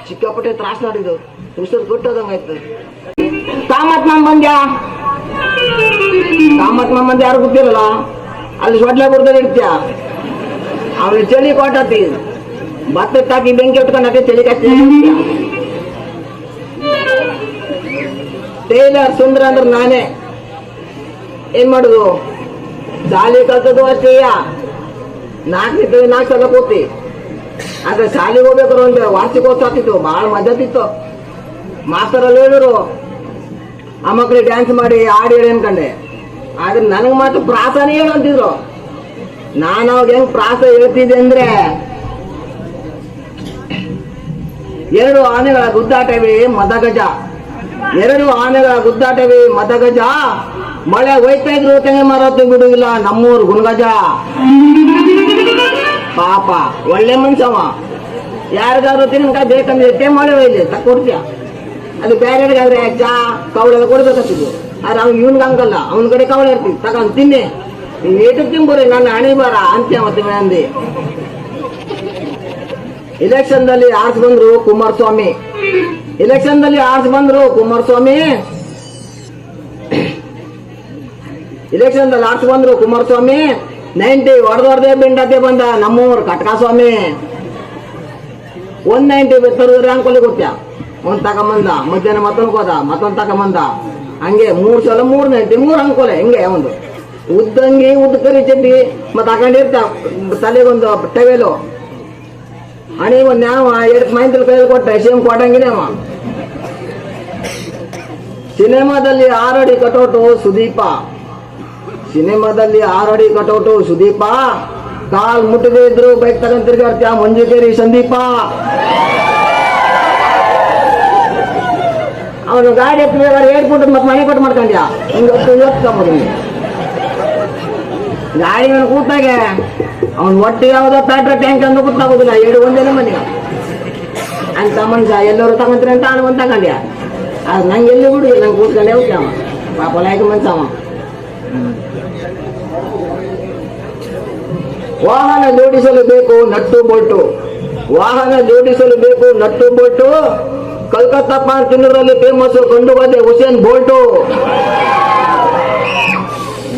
ಸಿಕ್ಕಾಪಟ್ಟೆ ತ್ರಾಸ ಮಾಡಿದ್ದು ಉಸಿರು ಕೊಟ್ಟೋದಂಗಾಯ್ತು. ಕಾಮತ್ ಮಾಮ ಬಂದ್ಯಾ? ಕಾಮತ್ ಮಾಮ ಬಂದ ಯಾರು ಗೊತ್ತಿರಲ್ಲ, ಅಲ್ಲಿ ಸೊಡ್ಲೆ ಬುಡ್ದಲ್ಲಿ ಇಡ್ತೀಯ. ಅವನು ಚಳಿ ಕೊಟ್ಟತಿ ಭತ್ತಕ್ಕೆ ಹಾಕಿ ಬೆಂಕಿ ಇಟ್ಕೊಂಡತ್ತೆ ಚಳಿ ಕಷ್ಟ. ಟೇಲರ್ ಸುಂದರ ಅಂದ್ರೆ ನಾನೇ. ಏನ್ ಮಾಡುದು, ಶಾಲೆ ಕಲ್ತದ್ದು ಅಷ್ಟೇಯ. 4 ಸಲ ಕೂತಿ. ಆದ್ರೆ ಶಾಲೆಗೆ ಹೋಗ್ಬೇಕಾದ್ರೆ ಒಂದು ವಾರ್ಷಿಕೋತ್ಸವ ಆಗ್ತಿತ್ತು, ಬಹಳ ಮಜಾತಿತ್ತು. ಮಾಸ್ತರಲ್ಲಿ ಹೇಳಿದ್ರು ಆ ಮಕ್ಳಿಗೆ ಡ್ಯಾನ್ಸ್ ಮಾಡಿ ಹಾಡು ಹೇಳಿ ಅನ್ಕಂಡೆ. ಆದ್ರೆ ನನಗೆ ಮಾತ್ರ ಪ್ರಾಸನೇ ಹೇಳು ಅಂತಿದ್ರು. ನಾನು ಅವಾಗ ಹೆಂಗ್ ಪ್ರಾಸ ಹೇಳ್ತಿದ್ದೆ ಅಂದ್ರೆ, 2 ಆನೆಗಳ ಗುದ್ದಾಟವೇ ಮದಗಜ, 2 ಆನೆಗಳ ಗುದ್ದಾಟವೇ ಮದಗಜ, ಮಳೆ ಹೋಯ್ತಾ ಇದ್ರು ತೆಂಗಿನ ಮರ ಬಿಡುವುದಿಲ್ಲ ನಮ್ಮೂರು ಗುಣಗಜ. ಪಾಪ ಒಳ್ಳೆ ಮನ್ಸವ, ಯಾರಿಗಾದ್ರು ತಿನ್ನಕಾಯಿ ಬೇಕಂದ್ರೆ ಮಳೆ ಒಯ್ಲಿ ತಕ್ಕೊಡ್ತೀಯ. ಅದು ಬೇರೆಯವ್ರಿಗಾದ್ರೆ ಚಾ ಕವಳೆಲ್ಲ ಕೊಡ್ಬೇಕಂತಿದ್ದು. ಆದ್ರೆ ಅವ್ನು ಇವನ್ಗೆ ಹಂಗಲ್ಲ, ಅವನ ಕಡೆ ಕವಳೆ ಇರ್ತೀವಿ ತಗೊಂಡು ತಿನ್ನಿ, ನೀನ್ ಏಟು ತಿಂಬೋರಿ ನನ್ನ ಹಣಿ ಬಾರ ಅಂತ್ಯ ಮತ್ತೆ ಅಂದಿ. ಇಲೆಕ್ಷನ್ದಲ್ಲಿ ಆರ್ಸ್ ಬಂದ್ರು ಕುಮಾರಸ್ವಾಮಿ, ಇಲೆಕ್ಷನ್ದಲ್ಲಿ ಆರ್ಸ್ ಬಂದ್ರು ಕುಮಾರಸ್ವಾಮಿ, ಇಲೆಕ್ಷನ್ದಲ್ಲಿ ಆರ್ಸ್ ಬಂದ್ರು ಕುಮಾರಸ್ವಾಮಿ. 90 ಹೊಡೆದೊಡ್ದೆ ಬೆಂಡತೆ ಬಂದ ನಮ್ಮೂರ್ ಕಟ್ಕಾಸ್ವಾಮಿ. 190 ತರದ್ರೆ ಅಂಕೋಲಿ ಕೊಡ್ತ್ಯಾ, ಒಂದ್ ತಗೊಂಬಂದ ಮಧ್ಯಾಹ್ನ ಮತ್ತೊಂದು ಹೋದ, ಮತ್ತೊಂದ್ ತಗೊಂಬಂದ. ಹಂಗೆ 3 ಸಲ 390 3 ಅಂಕೋಲೆ. ಹಿಂಗೆ ಒಂದು ಉದ್ದಂಗಿ ಉದ್ದ ಕರಿ ಚಡ್ಡಿ ಮತ್ತೆ ಹಾಕೊಂಡಿರ್ತ, ತಲೆಗೊಂದು ಟವೆಲು, ಹಣಿ ಒಂದ್ ಯಾವ 2 ಮೈಂತಲ್ ಕೈಯಲ್ಲಿ ಕೊಟ್ಟ ಸೇಮ್ ಕೊಟ್ಟಂಗಿನೇ ಅವ. ಸಿನಿಮಾದಲ್ಲಿ 6 ಅಡಿ ಕಟೌಟು ಸುದೀಪ, ಸಿನಿಮಾದಲ್ಲಿ 6 ಅಡಿ ಕಟೌಟು ಸುದೀಪ, ಕಾಲ್ ಮುಟ್ಟದೇ ಇದ್ರು ಬೈಕ್ ತಗೊಂಡ್ ತಿರ್ಗಾಡ್ತೀಯ ಮಂಜುಕೇರಿ ಸಂದೀಪ. ಅವನು ಗಾಡಿ ಎತ್ತಬೇಕಾದ್ರೆ ಏರ್ಪೋರ್ಟ್ ಮತ್ತೆ ಮನೆ ಕೊಟ್ಟು ಮಾಡ್ಕೊಂಡ್ಯಾ, ಹಿಂಗೆ ಯೋಚಿಸ್ಕೊಂಬೋದು. ಗಾಡಿ ಅವನು ಕೂತಾಗೆ ಅವ್ನು ಒಟ್ಟು ಯಾವುದೋ ಪ್ಯಾಟ್ರ ಟ್ಯಾಂಕ್ ಅಂತ ಕೂತಾಗೋದಿಲ್ಲ, 2 ಒಂದೇನೆ ಮನೆ ಅಂತ ಮನುಷ್ಯ. ಎಲ್ಲರೂ ತಗೊಂತೀರಿ ಅಂತ ಅವನು ಒಂದು ತಗೊಂಡ್ಯ. ಅದು ನಂಗೆ ಎಲ್ಲಿ ಬಿಡು, ನಂಗೆ ಕೂತ್ಕೊಂಡೆ ಹೋಗ್ಯಾವ ಪಾಪ ಲಾಯ್ಕ ಮನ್ಸವ. ವಾಹನ ಜೋಡಿಸಲು ಬೇಕು ನಟ್ಟು ಬೋಲ್ಟು, ವಾಹನ ಜೋಡಿಸಲು ಬೇಕು ನಟ್ಟು ಬೋಲ್ಟು, ಕಲ್ಕತ್ತಾ ಪಾನ್ ತಿನ್ನೋದ್ರಲ್ಲಿ ಫೇಮಸ್ ಕಂಡು ಬಂದೆ ಹುಸೇನ್ ಬೋಲ್ಟು.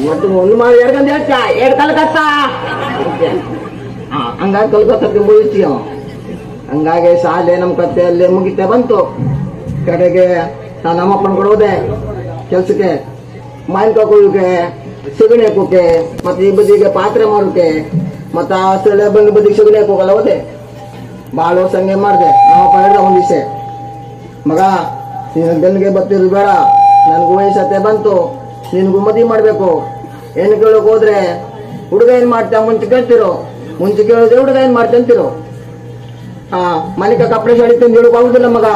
ಮತ್ತು ಒಂದು ಮಾಡಿ 2 ಗಂಟೆ ಹೇಳ್ತಾ 2 ಕಲ್ಕತ್ತಾ. ಹಂಗಾಗಿ ಕಲ್ಕತ್ತಾಕ್ಕೆ ಮುಗಿಸ್ತೀಯ. ಹಂಗಾಗಿ ಶಾಲೆ ನಮ್ಮ ಕತ್ತೆಯಲ್ಲೇ ಮುಗಿತೆ ಬಂತು. ಕಡೆಗೆ ನಾನು ನಮ್ಮಪ್ಪನ ಕೊಡೋದೆ ಕೆಲ್ಸಕ್ಕೆ, ಮಾವಿನಕಾಯಿ ಕುಯ್ಯೋಕೆ, ಸಗಣಿ ಹಾಕೋಕೆ, ಮತ್ತೆ ಈ ಬದಿಗೆ ಪಾತ್ರೆ ಮಾಡೋಕೆ, ಮತ್ತೆ ಆ ಸ್ಥಳ ಬಂದು ಬದಿಗೆ ಸಗಣಿ ಹಾಕೋಕಲ್ಲ ಹೋದೆ. ಭಾಳ ವರ್ಷ ಹಂಗೆ ಮಾಡಿದೆ. ನಮ್ಮಪ್ಪ ಹೇಳ್ದ ಒಂದು ದಿವಸ, ಮಗ ನೀನು ಬೆನ್ನಿಗೆ ಬತ್ತಿರೋದು ಬೇಡ, ನನಗೂ ವಯಸ್ಸತ್ತೆ ಬಂತು, ನಿನಗೂ ಮದುವೆ ಮಾಡಬೇಕು. ಹೆಣ್ಣು ಕೇಳೋಕೆ ಹೋದ್ರೆ ಹುಡುಗ ಏನು ಮಾಡ್ತೀಯ ಮುಂಚೆ ಕೇಳ್ತಿರೋ, ಮುಂಚೆ ಕೇಳೋದ್ರೆ ಹುಡುಗ ಏನು ಮಾಡ್ತಂತಿರೋ. ಮನೆಗೆ ಕಪ್ಪಡೆ ಶಾಡಿ ತಂದು ಹೇಳೋಕೆ ಆಗುದಿಲ್ಲ ಮಗ,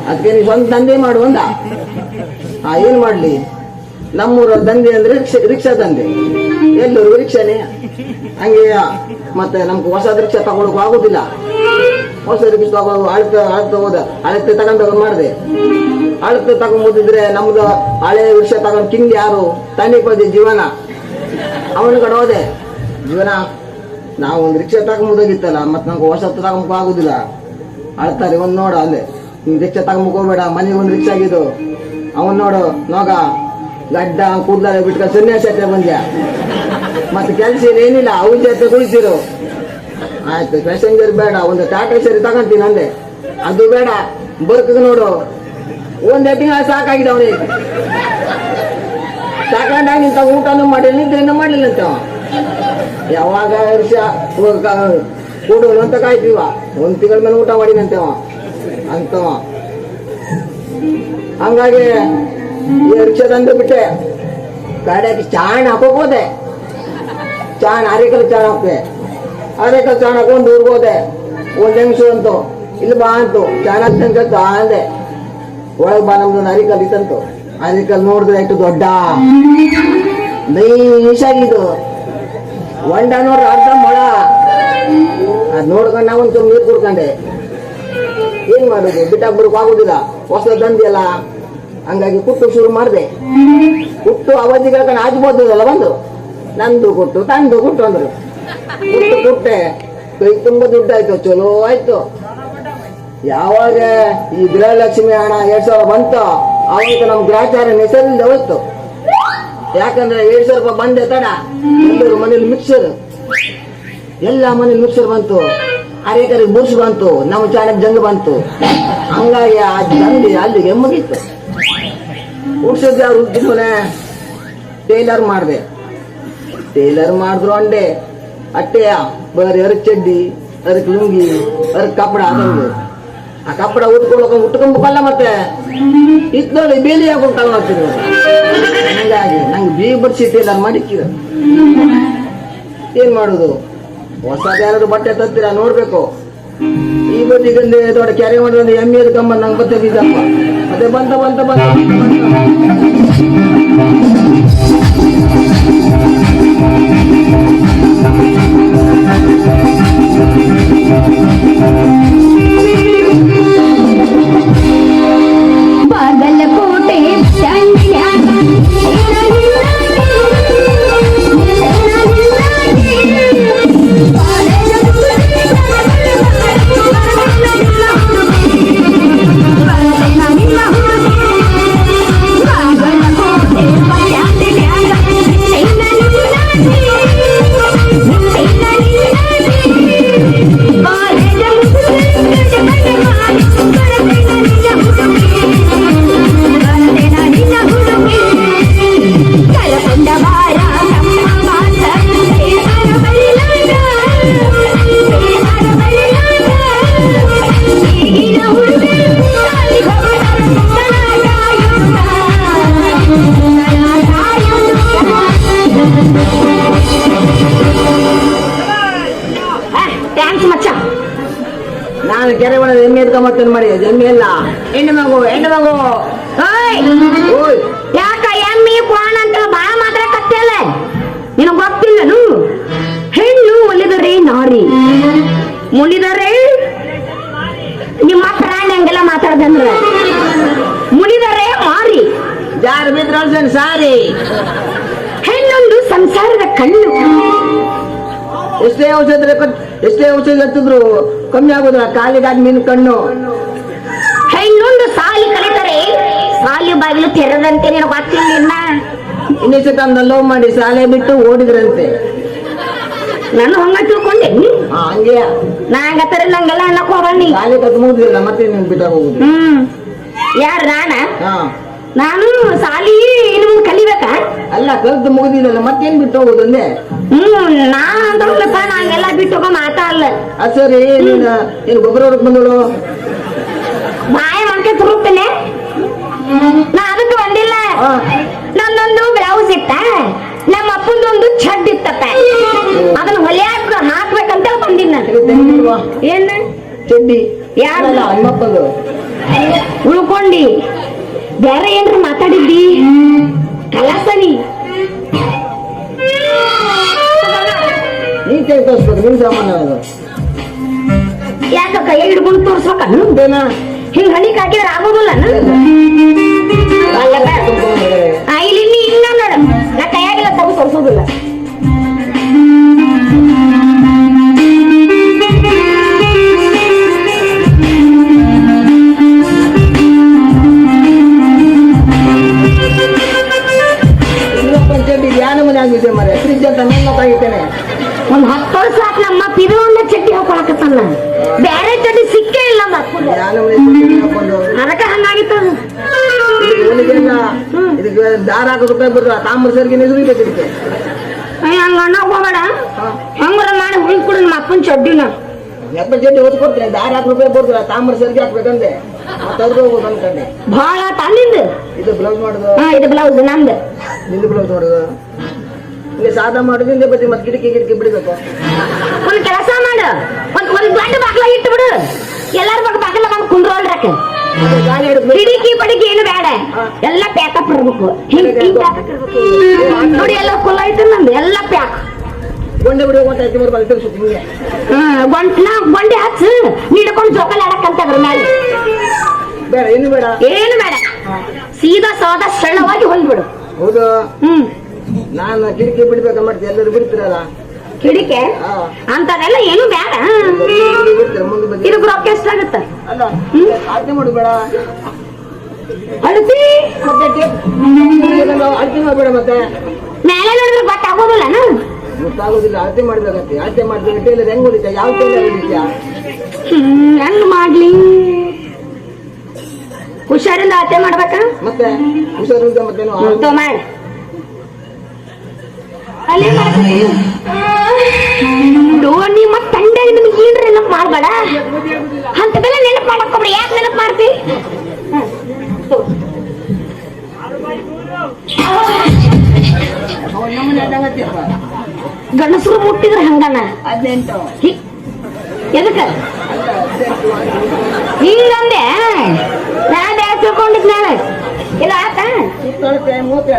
ಅದಕ್ಕೆ ನೀವು ಸ್ವಂತ ದಂಧೆ ಮಾಡು ಅಂದ. ಏನು ಮಾಡಲಿ, ನಮ್ಮೂರ ದಂಧೆ ಅಂದ್ರೆ ರಿಕ್ಷಾ ದಂಧೆ, ಎಲ್ಲರೂ ರಿಕ್ಷಾನೇ. ಹಂಗೆ ಮತ್ತೆ ನಮ್ಗೆ ಹೊಸ ರಿಕ್ಷಾ ತಗೊಳಕ್ ಆಗುದಿಲ್ಲ. ಹೊಸ ರಿಕ್ಷಾ ತಗೋ ಅಳತೆ ಹೋದ, ಅಳತೆ ತಗೊಂಡ್ ಮಾಡಿದೆ. ಅಳತೆ ತಗೊಂಬೋದಿದ್ರೆ ನಮ್ದು ಹಳೆ ರಿಕ್ಷಾ ತಗೊಂಡ್ ಕಿಂಗ್ ಯಾರು ತನಿಪದಿ ಜೀವನ, ಅವನ ಕಡೆ ಹೋದೆ. ಜೀವನ ನಾವು ಒಂದು ರಿಕ್ಷಾ ತಗೊಂಬೋದಾಗಿತ್ತಲ್ಲ, ಮತ್ತೆ ನಮ್ಗೆ ಹೊಸ ತಗೊಂಬ ಆಗುದಿಲ್ಲ. ಅಳ್ತಾರೆ ಒಂದ್ ನೋಡು, ಅಲ್ಲೇ ನೀನ್ ರಿಕ್ಷಾ ತಗೊಂಬಕ್ ಹೋಗ್ಬೇಡ, ಮನೆಗೆ ಒಂದು ರಿಕ್ಷಾ ಆಗಿದ್ದು. ಅವನ್ ನೋಡು ನೋಗ ಗಡ್ಡ ಕೂದಲ ಬಿಟ್ಕ ಸನ್ಯಾಸ ಬಂದ್ಯಾ, ಮತ್ತೆ ಕೆಲ್ಸ ಏನಿಲ್ಲ, ಅವ್ರ ಜೊತೆ ಕುಳಿತಿರು. ಆಯ್ತು ಪ್ಯಾಸೆಂಜರ್ ಬೇಡ, ಒಂದು ಟಾಟಾ ಸರಿ ತಗೊಂತೀನಿ ಅಂದೆ. ಅದು ಬೇಡ, ಬರ್ಕ ನೋಡು 1 ತಿಂಗಳ ಸಾಕಾಗಿದೆ ಅವನಿಗೆ. ಸಾಕಾಗಿ ಇಂತ ಊಟನೂ ಮಾಡಿಲ್ಲ, ನಿದ್ರೆನೂ ಮಾಡ್ಲಿಲ್ಲ ಅಂತ. ಯಾವಾಗ ವರ್ಷ ಕೊಡೋನು ಅಂತ ಕಾಯ್ತೀವ, 1 ತಿಂಗಳ ಮೇಲೆ ಊಟ ಮಾಡಿನಂತವ ಅಂತವ. ಹಂಗಾಗಿ ಈ ರಿಕ್ಷಾ ತಂದು ಬಿಟ್ಟೆ. ಗಾಡಿಯಾಗಿ ಚಾಣ ಹಾಕೋಕ್ ಹೋದೆ. ಚಾಣ ಅರೆಕಲ್ ಚಾಣ ಹಾಕ್ತೆ, ಅರೆಕಲ್ ಚಾಣ ಹಾಕೊಂಡು ಊರ್ಗೆ ಹೋದೆ. 1 ನಿಮಿಷ ಅಂತು, ಇಲ್ಲಿ ಬಾ ಅಂತು, ಚಾಣ ಹಾಕ್ತಂತ ಅಂದೆ. ಒಳಗೆ ಬಾ, ನಮ್ದು ಅರಿಕಲ್ ಇತ್ತಂತು. ಅರಿಕಲ್ ನೋಡಿದ್ರೆ ಎಷ್ಟು ದೊಡ್ಡ ನೈಸಾಗಿದ್ದು, ಹೊಂಡ ನೋಡ್ರಿ ಅರ್ಧ ಮೊಳ. ಅದ್ ನೋಡ್ಕೊಂಡು ನಾವು ಒಂದು ನೀರು ಕುಡ್ಕೊಂಡೆ. ಏನ್ ಮಾಡುದು, ಬಿಟ್ಟಾಕ್ಬಿಡಕ್ ಆಗುದಿಲ್ಲ, ಹೊಸ ದಂಧೆಯಲ್ಲ. ಹಂಗಾಗಿ ಕುಟ್ಟು ಶುರು ಮಾಡಿದೆ. ಕುಟ್ಟು ಅವಧಿಗಳ ಆಜ್ಬೋದಲ್ಲ ಬಂದು, ನಂದು ಕೊಟ್ಟು ತಂದು ಕೊಟ್ಟು ಅಂದ್ರು. ಕುಟ್ಟೆ ಕೈ ತುಂಬ ದುಡ್ಡು ಆಯ್ತು, ಚಲೋ ಆಯ್ತು. ಯಾವಾಗ ಈ ಗೃಹಲಕ್ಷ್ಮಿ ಹಣ 2,000 ಬಂತು ಅವಾಗ ನಮ್ ಗ್ರಾಚಾರ ಹೆಸರಿಂದ ಹೋಯ್ತು. ಯಾಕಂದ್ರೆ 2,000 ರೂಪಾಯಿ ಬಂದೆ ತಡ ಎಲ್ಲರೂ ಮನೇಲಿ ಮಿಕ್ಸರ್, ಎಲ್ಲ ಮನೇಲಿ ಮಿಕ್ಸರ್ ಬಂತು, ಅರೇಕರಿಗೆ ಬುರ್ಸ್ ಬಂತು, ನಮ್ಮ ಚಾಣಕ್ ಜಂಗ್ ಬಂತು. ಹಂಗಾಗಿ ಆ ಜಂಗ್ ಅಲ್ಲಿಗೆ ಮುಗೀತು. ಉಡ್ಸದ್ ಯಾರು ಉದ್ದಿನೋನೆ ಟೇಲರ್ ಮಾಡಿದೆ. ಟೇಲರ್ ಮಾಡಿದ್ರು ಅಂಡೆ ಅಟ್ಟೆಯ ಬರೀ ಅದಕ್ಕೆ ಚಡ್ಡಿ, ಅದಕ್ಕೆ ಲುಂಗಿ, ಅದಕ್ಕೆ ಕಪಡ ಅದೊಂದು. ಆ ಕಪಡ ಉಟ್ಕೊಂಬಲ್ಲ ಮತ್ತೆ ಇತ್ನೋಳಿ ಬೇಲಿ ಹಾಕೊಂಡು ಕಲ್ ಮಾಡ್ತೀನಿ. ಹಂಗಾಗಿ ನಂಗೆ ಬೀಗ ಬರ್ಸಿ ಟೇಲರ್ ಮಾಡಿಕ್ಕಿರ. ಏನ್ ಮಾಡುದು, ಹೊಸದ್ಯಾರು ಬಟ್ಟೆ ತತ್ತೀರ ನೋಡ್ಬೇಕು. ಈ ಬದಿಗಂದೆ ದೊಡ್ಡ ಕೆರೆ ಮಾಡಿದ್ರೆ ಎಮ್ಮೆ ಗಮ್ಮ ನಂಗೆ ಮತ್ತೆ ಬೀಜಪ್ಪ ಮತ್ತೆ ಬಂತ ಬಂತ ಬಂತ ಬಾಗಲಕೋಟೆ ನಾನು ಕೆರೆ ಒಳಗೆ ಎಮ್ಮೆ ಎದ್ಕೊಂಬತ್ತೇನೆ ಮಾಡಿ. ಎಮ್ಮೆ ಇಲ್ಲ, ಹೆಣ್ಣು ಮಗು ಯಾಕ ಎಮ್ಮಿ ಕೋಣ ಅಂತ ಬಾಳ ಮಾತಾಡಕತ್ತಿಯಲ್ಲ, ನಿನಗ್ ಗೊತ್ತಿಲ್ಲನು? ಹೆಣ್ಣು ಒಲಿದರೆ ನಾರಿ, ಮುಳಿದರೆ ನಿಮ್ಮ ಪ್ರಾಣಿ ಹಂಗೆಲ್ಲ ಮಾತಾಡ್ದಂದ್ರ ಮುಳಿದರೆ ಮಾರಿ, ಜಾರು ಬಿದ್ರ ಸಾರಿ. ಹೆಣ್ಣೊಂದು ಸಂಸಾರದ ಕಣ್ಣು. ಎಷ್ಟೇ ಔಷಧ ಹತ್ತಿದ್ರು ಕಮ್ಮಿ ಆಗುದಿಲ್ಲ, ಕಾಲಿಗಾದ ಮೀನು ಕಣ್ಣು. ಹೆಣ್ಣೊಂದು ಸಾಲಿ ಕಲಿತರೆ ಸಾಲಿ ಬಾಗಿಲು ತೆರೆದಂತೆ. ನಿನಗೆ ಗೊತ್ತಿಲ್ಲ? ಇನ್ನಿಸ ಲವ್ ಮಾಡಿ ಶಾಲೆ ಬಿಟ್ಟು ಓಡಿದ್ರಂತೆ. ನಾನು ಹಂಗ ತಿಳ್ಕೊಂಡೆ. ಹಂಗೆ ನಾಗತ್ತರ ನಂಗೆಲ್ಲ ಅನ್ನಕ್ ಹೋಗಣ್ಣಿ. ಶಾಲೆ ಕತ್ ಮುಗಿದಿಲ್ಲ ಮತ್ತೆ ನಿನ್ ಬಿಟ್ಟ ಹೋಗುದು. ಯಾರು ನಾನ? ಹಾ, ನಾನು ಸಾಲಿ ಇನ್ನು ಕಲಿಬೇಕ? ಅಲ್ಲ, ಕಲ್ತು ಮುಗಿದಿಲ್ಲ ಮತ್ತೇನ್ ಬಿಟ್ಟು ಹೋಗುದು ಅಂದೆ. ನಾನಪ್ಪ ನಂಗೆಲ್ಲ ಬಿಟ್ಟು ಹೋಗೋ ಮಾತಾಡಲ್ಲ. ಸರಿ, ನೀನ್ ಗೊಬ್ಬರ ಹೊರಕ್ ಬಂದಳು ಬಾಯ ಮಂಕೆ ತುರುಕ್ತೇನೆ. ನಾ ಅದಕ್ಕೆ ಬಂದಿಲ್ಲ. ನಂದೊಂದು ಬ್ಲೌಸ್ ಇತ್ತ, ನಮ್ಮ ಅಪ್ಪಂದೊಂದು ಛಡ್ ಇತ್ತಪ್ಪ, ಅದನ್ನ ಹೊಲಿಯಾಕ ಹಾಕ್ಬೇಕಂತ ಬಂದಿನ. ಏನ ಚಡ್ಡಿ? ಯಾರಲ್ಲ ಅಮ್ಮಪ್ಪದು ಉಳ್ಕೊಂಡಿ. ಬೇರೆ ಏನ್ರ ಮಾತಾಡಿದ್ದಿ ಕಲಾಸನಿ? ನೀ ಕೈ ತೋರಿಸ್ಬೇಕು, ನಿಮ್ ಸಾಮಾನ್ಯ ಅದು. ಯಾಕ ಕೈ ಹಿಡ್ಕೊಂಡು ತೋರ್ಸ್ಬೇಕ? ಹಿಂಗ್ ಹಣಿಕ್ ಹಾಕಿದ್ರೆ ಆಗೋದಿಲ್ಲ. ಇಲ್ಲಿ ನೀ ಹಿಂಗ ನೋಡ, ನಾ ಕೈಯಾಗಿಲ್ಲ ತಗೋ ತೋರ್ಸೋದಿಲ್ಲ. ಚಡ್ಡಿ ಧ್ಯಾನ ಮನೆ ಆಗಿದೆ ಮರೆ, ಫ್ರಿಜ್ ಅಂತ ಮೇಲ್ನೋಕಾಗಿದ್ದೇನೆ. ಒಂದ್ 10 ವರ್ಷ ಆತ್ ನಮ್ಮ ಇದು ಒಂದ ಚಡ್ಡಿ ಹಾಕೊಳಕತ್ತಾನ. ಬ್ಯಾರೆ ಚಡ್ಡಿ ಸಿಕ್ಕೇ ಇಲ್ಲ ಮಕ್ಕಳು. ಧ್ಯಾನ ಮನೆ ಹಾಕೊಂಡು ಅದಕ್ಕ ಹಂಗಾಗಿತ್ತು. ಇದಕ್ಕೆ ದಾರ ₹100 ಬರ್ತದ, ತಾಮ್ರ ಸರ್ಗಿ ನಿಜಬೇಕು ಇದಕ್ಕೆ. ಹಂಗ ಅಣ್ಣ ಹೋಗ್ಬೇಡ, ಹಂಗಾರ ಮಾಡಿ ಹುಡುಗಿ ಕೊಡು ನಮ್ಮ ಅಪ್ಪನ ಚಡ್ಡಿನ. ಎಪ್ಪ ಚಡ್ಡಿ ಹೊತ್ತು ಕೊಡ್ತೀನಿ, ದಾರ ₹100 ಬರ್ತದ, ತಾಮ್ರ ಸರ್ಗಿ ಹಾಕ್ಬೇಕಂದೆ. ಮತ್ತೆ ಹೋಗುದು ಅನ್ಕಂಡೆ. ಭಾಳ ತಂದಿಂದ ಇದು ಬ್ಲೌಸ್ ಮಾಡುದು. ಇದು ಬ್ಲೌಸ್ ನಂದು. ನಿಂದು ಬ್ಲೌಸ್ ಮಾಡುದು ಇಲ್ಲಿ ಸಾದಾ ಮಾಡುದಿಂದ ಬತ್ತಿ ಮತ್ತೆ ಗಿಡಕಿ ಬಿಡಬೇಕು. ಒಂದ್ ಕೆಲಸ ಮಾಡು, ಒಂದ್ ದೊಡ್ಡ ಬಾಗ್ಲ ಇಟ್ಟು ಬಿಡು. ಎಲ್ಲಾರ ಬಾಗ್ಲ ಬಂದು ಕುಂದ್ರೋಲ್ರಕ್ಕ. ಕಿಡಿಕಿ ಪಡಿಕಿ ಏನು ಬೇಡ, ಎಲ್ಲ ಪ್ಯಾಕಪ್ ಇರ್ಬೇಕು. ನೋಡಿ ಎಲ್ಲ ಕುಲ್ಲ ಐತೆ ನಂದು, ಎಲ್ಲ ಪ್ಯಾಕ್. ಗೊಂಡೆ ಬಿಡಿ ಹಿಂಗೆ ಗೊಂಡೆ ಹಚ್ಚು, ನೀಡ್ಕೊಂಡು ಜೋಕಾಲಿ ಆಡಕ್ಕಂತ ಅದ್ರ ಮೇಲೆ. ಬೇಡ, ಏನು ಬೇಡ, ಏನು ಬೇಡ, ಸೀದಾ ಸಾದಾ ಸಣ್ಣವಾಗಿ ಹೊಲ್ಬಿಡು. ಹೌದು. ನಾನು ಕಿಟಕಿ ಬಿಡ್ಬೇಕ ಮಾಡ್ತೀನಿ, ಎಲ್ಲರೂ ಬಿಡ್ತೀರಲ್ಲ. ಕಿಡಿಕೆ ಹಾ. ಅಂತದೆಲ್ಲ ಏನು ಬೇಡ. ಮುಂದೆ ಬಗ್ಗೆ ಇದಕ್ಕೆ ರೊಕ್ಕ ಎಷ್ಟಾಗತ್ತ? ಅಲ್ಲ ಅಳತೆ ಮಾಡು ಬೇಡ ಅಳತಿ ಮತ್ತೆ ಅಳತೆ ಮಾಡಬೇಡ ಮತ್ತೆ ಮೇಲೆ ನೋಡಿದ್ರೆ ಗೊತ್ತಾಗೋದಿಲ್ಲ. ಗೊತ್ತಾಗೋದಿಲ್ಲ. ಅಳತೆ ಮಾಡ್ಬೇಕಂತೆ. ಅಳತೆ ಮಾಡಿದ್ರೆ ಟೇಲರ್ ಹೆಂಗ್ ಹೊಲಿತ? ಯಾವ ಟೇಲರ್ ಹೊಲಿತ್ಯ? ಹೆಂಗ್ ಮಾಡ್ಲಿ? ಹುಷಾರಿಂದ ಅಳತೆ ಮಾಡ್ಬೇಕ. ಮತ್ತೆ ಹುಷಾರಿಲ್ದ ಮತ್ತೇನು ಮಾಡಿ ಅಲ್ಲಿ ನೀ ಮತ್ ತಂಡೆ ನಿಮ್ಗೆ ಏನ್ರಿ ನೆನಪು ಮಾಡ್ಬೇಡ. ಅಂತದೆಲ್ಲ ನೆನಪು ಮಾಡಕ್ಕೊಬ್ರಿ. ಯಾಕೆ ನೆನಪು ಮಾಡ್ತಿ? ಗಂಡಸರು ಮುಟ್ಟಿದ್ರ ಹಂಗನ 18 ಎದಕ್ಕ ಹಿಂಗಂದೆ? ನಾನ್ ಯಾಕೆ ತಿಳ್ಕೊಂಡಿದ್ ನಾಳೆ ಇಲ್ಲ ಆತ 37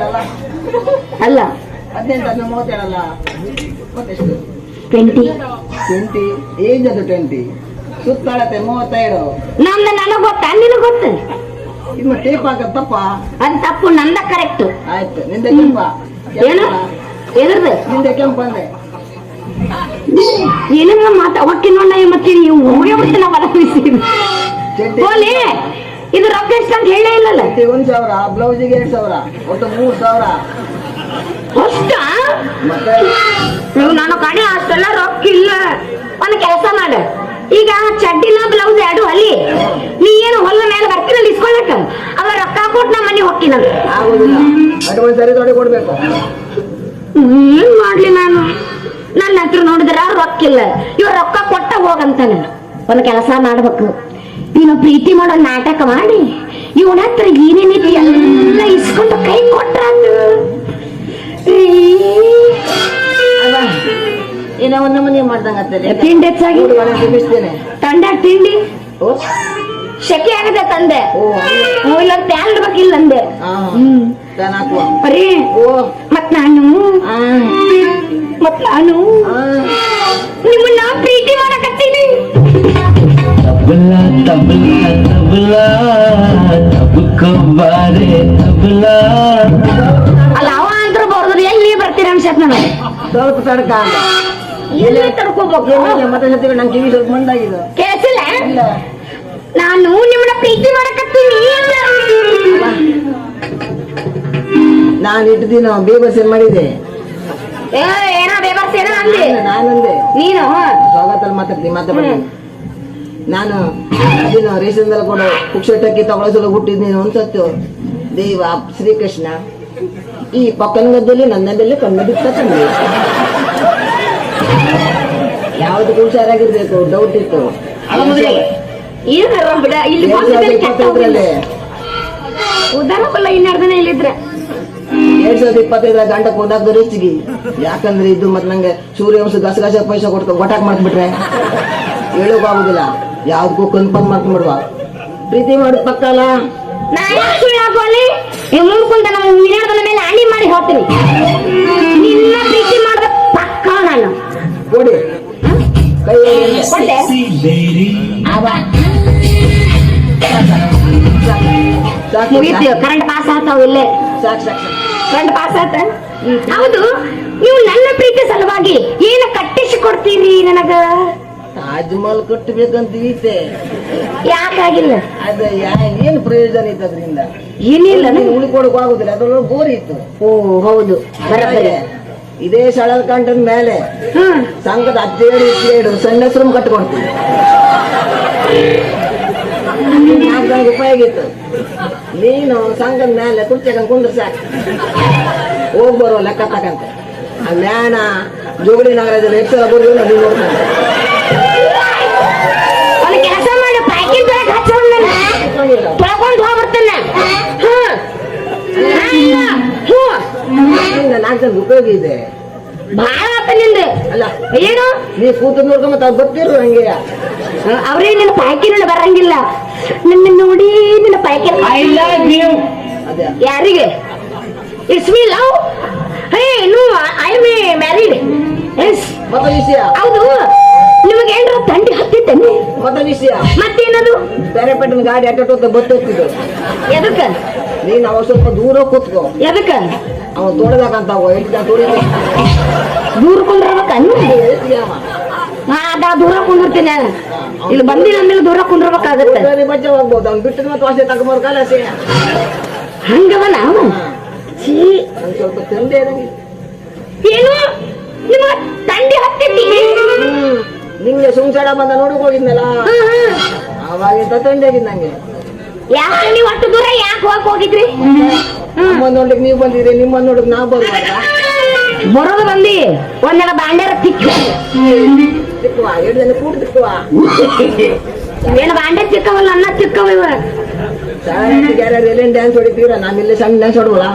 ಅಲ್ಲ 18 37 ಮತ್ತೆಷ್ಟು 20 20 ಏಜ್ ಅದು 20 ಸುತ್ತಳತೆ 37 ನಮ್ದ ನನಗ್ ಗೊತ್ತ ನಿನಗ್ ಗೊತ್ತ? ಇನ್ನು ಟೇಪ್ ಹಾಕ ತಪ್ಪ ಅದ್ ತಪ್ಪು ನಂದ ಕರೆಕ್ಟ್. ಆಯ್ತು ನಿಂದೆ ಕೆಂಪ ಏನು ಎದ್ರದ್ದು ನಿಂದೆ ಕೆಂಪ ಅಂದೆ ಏನೇನ ಮಾತ ಹೊಕ್ಕಿ ನೋಡ ಮತ್ತೆ ನೀವು ಹೋಗೇ ಬಿಡ್ತೀನಿ ಹೋಲಿ. ಇದು ರೊಕ್ಕ ಎಷ್ಟು ಅಂತ ಹೇಳೇ ಇಲ್ಲಲ್ಲ. 1,000 ಬ್ಲೌಸಿಗೆ 2,000 ಒಟ್ಟು 3,000 ಅಷ್ಟ ಮತ್ತೆ ನಾನು ಕಡೆ ಅಷ್ಟೆಲ್ಲ ರೊಕ್ಕ ಇಲ್ಲ. ಒಂದ್ ಕೆಲಸ ಮಾಡ, ಈಗ ಚಡ್ಡಿನ ಬ್ಲೌಸ್ ಎರಡು ಅಲ್ಲಿ ನೀ ಏನು ಹೊಲ ಮೇಲೆ ಬರ್ತೀನಲ್ಲ ಇಸ್ಕೊಳಕ ಅವ ರೊಕ್ಕ ಕೊಟ್ಟು ನಾ ಮನೆ ಹೊಕ್ಕಿನ ಆಗುದಿಲ್ಲ. ಅಡ್ವಾನ್ಸ್ ಸರಿ ತೊಡೆ ಕೊಡ್ಬೇಕು. ಏನ್ ಮಾಡ್ಲಿ ನಾನು? ನನ್ನ ಹತ್ರ ನೋಡಿದ್ರ ರೊಕ್ಕಿಲ್ಲ. ಇವ ರೊಕ್ಕ ಕೊಟ್ಟ ಹೋಗಂತಾನೆ. ಒಂದ್ ಕೆಲಸ ಮಾಡ್ಬೇಕು, ಇವನು ಪ್ರೀತಿ ಮಾಡೋ ನಾಟಕ ಮಾಡಿ ಇವನ ಹತ್ರ ಏನೇನಿದೆ ಎಲ್ಲ ಇಸ್ಕೊಂಡು ಕೈ ಕೊಟ್ರ ಏನೋ ಒಂದು ಮನೆ ಮಾಡ್ದಂಗ ತಿಂಡಿ ಹೆಚ್ಚಾಗಿ ಬಿಡಿಸ್ತೇನೆ. ತಂಡ್ಯಾಗ ತಿಂಡಿ ಶೆಕೆ ಆಗದೆ ತಂದೆ. ಇಲ್ಲ ಪ್ಯಾನ್ ಇಡ್ಬೇಕಿಲ್ಲ ಅಂದೆ. ಬರೀ ಮತ್ ನಾನು ನಿಮ್ಮನ್ನ ಪ್ರೀತಿ ಮಾಡಕತ್ತೀನಿ. तबला तबला तबला तबको बारे तबला ಅಲ್ಲ ಅವ ಅಂದ್ರು ಬರ್ದ್ರು ಎಲ್ಲಿ ಬರ್ತೀರ ಅನ್ಸತ್ ನನಗೆ. ಸ್ವಲ್ಪ ತಡ್ಕ ಎಲ್ಲಿ ತಡ್ಕೋಬೇಕು? ಮತ್ತೆ ಸತಿ ನಂಗೆ ಕಿವಿ ಸ್ವಲ್ಪ ಮಂದಾಗಿದೆ. ಕೇಳಿಸಿಲ್ಲ? ನಾನು ನಿಮ್ಮನ್ನ ಪ್ರೀತಿ ಮಾಡಕತ್ತೀನಿ. ನಾನು ಇಟ್ಟು ದಿನ ಬೇಬರ್ಸೇನ್ ಮಾಡಿದೆ. ಏನೋ ಬೇಬರ್ಸ್ ಏನೋ ಅಂದೆ. ನಾನಂದೆ ನೀನು ಸ್ವಾಗತಲ್ಲಿ ಮಾತಾಡ್ತೀನಿ. ನಾನು ದಿನ ರೇಷನ್ದಲ್ಲಿ ಕೊಡು ಪುಕ್ಷಟಕ್ಕೆ ತಗೊಳಿಸಲು ಹುಟ್ಟಿದ್ದೀನಿ ಅನ್ಸತ್ತು. ದೇವ ಶ್ರೀಕೃಷ್ಣ ಈ ಪಕ್ಕನ ಗದ್ದಲ್ಲಿ ನನ್ನ ಬೆಲೆ ಕಣ್ಣು ಬಿತ್ತ ತಂದೆ. ಯಾವ್ದಕ್ಕೂ ಹುಷಾರಾಗಿರ್ಬೇಕು. ಡೌಟ್ ಇತ್ತು. ಬಿಡ ಇಲ್ಲಿ 2025ರಲ್ಲಿ ಉದಾಹರಣೆ ಇನ್ನೆರಡು ದಿನ ಇಲ್ಲಿದ್ರೆ 2025 ಗಂಟೆ ಕೊಂಡಾಗ ಹೆಚ್ಚಿಗೆ. ಯಾಕಂದ್ರೆ ಇದು ಮತ್ತೆ ನಂಗೆ ಸೂರ್ಯವಂಶ ಗಸಗಸ ಪೈಸೆ ಕೊಡ್ಕೊ ಗೊಟಾಕ್ ಮಾಡ್ಬಿಟ್ರೆ ಹೇಳೋಕ್ ಆಗುದಿಲ್ಲ. ಯಾವ್ದಕ್ಕೂ ಕನ್ಫರ್ಮ್ ಮಾಡ್ಕೊಂಡ್ಬಿಡುವ. ಪ್ರೀತಿ ಮಾಡೋದ್ ಪಕ್ಕ ಅಲ್ಲ. ಮುಂದ್ಕೊಂಡ ನಾವು ಇನ್ನೆರಡು ಮೇಲೆ ಆಣಿ ಮಾಡಿ ಹೇಳ್ತೀನಿ. ನಿನ್ನ ಪ್ರೀತಿ ಮಾಡಿದ ಪಕ್ಕ ನಾನು ಕೊಡಿ ಕೈ ಕೊಟ್ಟೆ. ಮುಗೀತು. ಕರೆಂಟ್ ಪಾಸ್ ಆತಾವ ಇಲ್ಲೇ. ಸಾಕು ಕರೆಂಟ್ ಪಾಸ್ ಆತ. ಹೌದು, ನೀವು ನನ್ನ ಪ್ರೀತಿ ಸಲುವಾಗಿ ಏನು ಕಟ್ಟಿಸಿ ಕೊಡ್ತೀರಿ ನನಗ? ತಾಜ್ ಮಹಲ್ ಕಟ್ಟಬೇಕಂತ ಐತೆ. ಯಾಕಾಗಿಲ್ಲ? ಅದ ಏನ್ ಪ್ರಯೋಜನ ಇತ್ತು ಅದ್ರಿಂದ? ಏನಿಲ್ಲ. ಉಳ್ಕೊಡಕ್ ಆಗುದಿಲ್ಲ. ಅದ್ರೊಳಗೆ ಗೋರಿ ಇತ್ತು. ಓ ಹೌದು, ಬರಬರಿ. ಇದೇ ಸಳಲ್ ಕಂಟದ ಮೇಲೆ ಸಂಘದ 17 ಸಣ್ಣ ರೂಮ್ ಕಟ್ಕೊಡ್ತೀವಿ. 4,000 ರೂಪಾಯಿ ಆಗಿತ್ತು. ನೀನು ಸಂಘದ ಮೇಲೆ ಕುರ್ಚಿ ಕುಂದ್ರ ಸಾಕು ಹೋಗ್ ಬರೋ ಲೆಕ್ಕ ತಕಂತ. ಆ ಮ್ಯಾಣ ಜೋಗಡಿ ನಗರದಲ್ಲಿ ಎಕ್ಸಲ ಬರುವುದಿಲ್ಲ. ನೀವು ನೋಡ್ಕೊಂಡು ಒಂದು ಕೆಲಸ ಮಾಡಿ ಪ್ಯಾಕೆಟ್ ತೊಳ್ಕೊಂಡು ಹೋಗ್ಬರ್ತೇನೆ. 4,000 ಉಪಯೋಗ ಇದೆ. ಬಹಳ ಆತ ನಿಂದ. ಅಲ್ಲ ಏನು ನೀ ಕೂತು ನೋಡ್ಕೊಂಡ್ ಮತ್ತೆ ಗೊತ್ತಿರು ಹಂಗೆ. ಅವ್ರೇ ನಿನ್ನ ಪ್ಯಾಕೆಟ್ ಬರಂಗಿಲ್ಲ. ನನ್ನ ನೋಡಿ ನಿನ್ನ ಪ್ಯಾಕೆಟ್ I love you. ಅದೇ ಯಾರಿಗೆ? It's me love. Hey no I am married. Yes ಮತ್ತೆ ವಿಷಯ. ಹೌದು, ನಿಮಗೆ ಏನ್ರ ತಂಡಿ ಹತ್ತಿತ್ತೇನೆ? ಮತ್ತೆ ವಿಷಯ ಮತ್ತೇನದು? ಬೇರೆ ಪೆಟ್ಟಿನ ಗಾಡಿ ಅಟ್ಟ ಬತ್ತೋಗ್ತಿದ್ದು. ಎದಕ್ಕ? ನೀನ್ ಅವ ಸ್ವಲ್ಪ ದೂರ ಕೂತ್ಕೋ. ಎದಕ್ಕ? ಅವನು ತೋಡದಾಕಂತ ತೋಡಿದ್ದೆ ದೂರ ಕುಂದ್ರಬೇಕನ್ನು ನಾ ಅದ ದೂರ ಕುಂದಿರ್ತೀನಿ ಇಲ್ಲಿ ಬಂದಿನ ಅಂದ್ಮೇಲೆ ದೂರ ಕುಂದ್ರಬೇಕಾಗತ್ತೆ ಬಜ್ಜವಾಗ್ಬೋದು ಅವ್ನು ಬಿಟ್ಟಿದ ಮತ್ತೆ ವಾಸೆ ತಗೊಂಬರ್ ಕಾಲಸೆ ಹಂಗವ ನಾವು ಛೀ ಒಂದು ಸ್ವಲ್ಪ ತಂದೆ ನಂಗೆ ಏನು ನಿಮ್ಮ ತಂಡಿ ಹತ್ತಿದ್ದಿ ನಿಂಗೆ ಸುಮ್ಸಾಡ ಬಂದ ನೋಡಕ್ ಹೋಗಿದ್ನಲ್ಲ ಅವಾಗಿಂತ ತಂದೆ ಆಗಿದ್ ನಂಗೆ ಯಾಕೆ ನೀವು ಅಷ್ಟು ದೂರ ಯಾಕೆ ಹೋಗಿದ್ರಿ ನಮ್ಮನ್ನ ನೋಡ್ಲಿಕ್ಕೆ ನೀವು ಬಂದಿದ್ರಿ ನಿಮ್ಮನ್ನ ನೋಡಕ್ ನಾವು ಬರ್ಬಾರ್ದ ಬರೋದು ಬಂದಿ ಒಂದೆಲ್ಲ ಬಾಂಡ್ಯಾರ ತಿಕ್ಕ ತಿಕ್ಕುವ 2 ಜನ ಕೂಡ್ ತಿಕ್ಕುವ ಏನು ಬಾಂಡೆ ಚಿಕ್ಕವಲ್ಲ ಅನ್ನ ಚಿಕ್ಕವ ಇವ ಎಲ್ಲೇನ್ ಡ್ಯಾನ್ಸ್ ಹೊಡಿತೀರ ನಾನು ಇಲ್ಲಿ ಸಣ್ಣ ಡ್ಯಾನ್ಸ್ ಹೊಡುವಲ್ಲ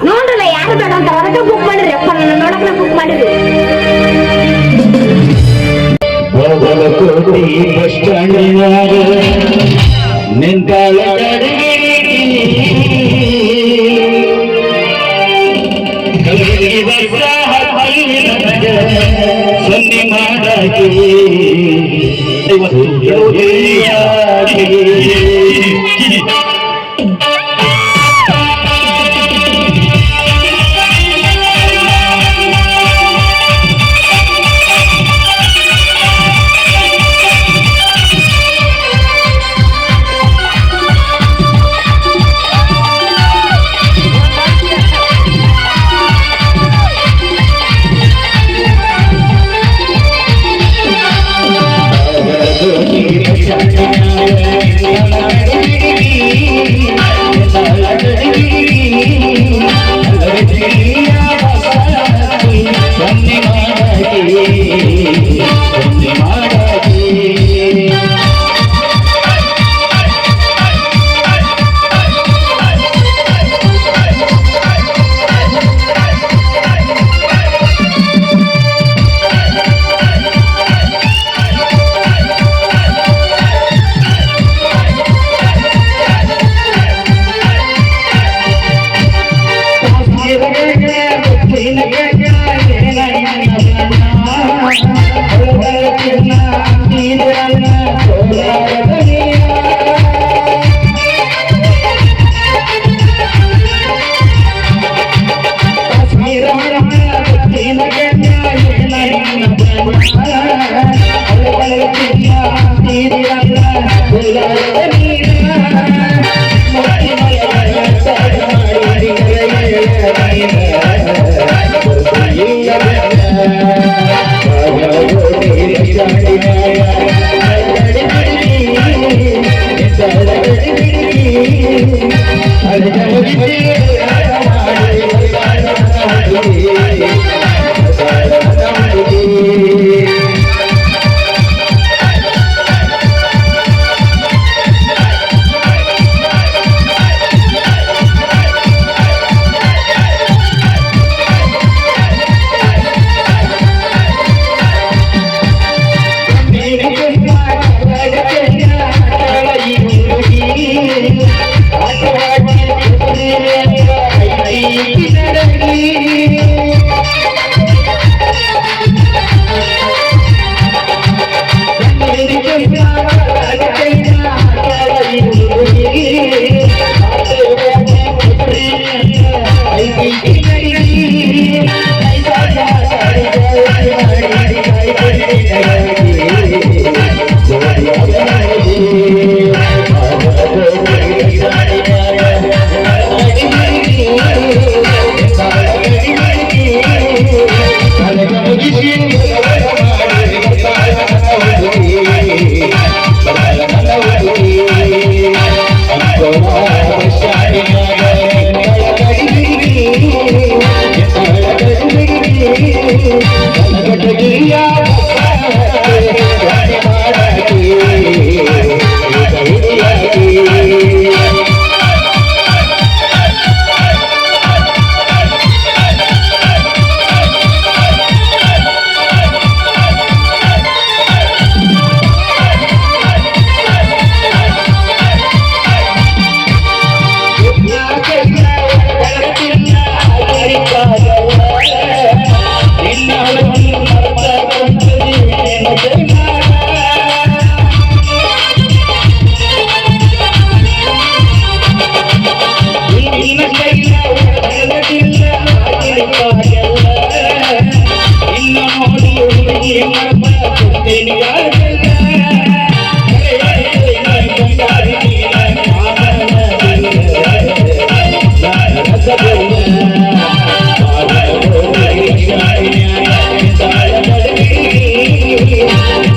ನೋಡ್ರಲ್ಲ ಯಾರು ಬೇಡ ಅಂತ ಹೊರಗೆ ಬುಕ್ ಮಾಡಿರಿ ಅಪ್ಪ ನನ್ನ ನೋಡಕ್ ಬುಕ್ ಮಾಡಿರಿ ಕೋಟಿ ಬಸ್ ಸ್ಟ್ಯಾಂಡ್ ನಿಂತಾಳ ಸೊನ್ನೆ ಮಾಡಾಗಿ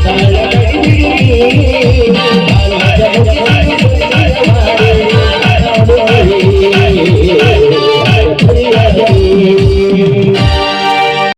ಸಾಲ ಕಡಿಬಿಡಿ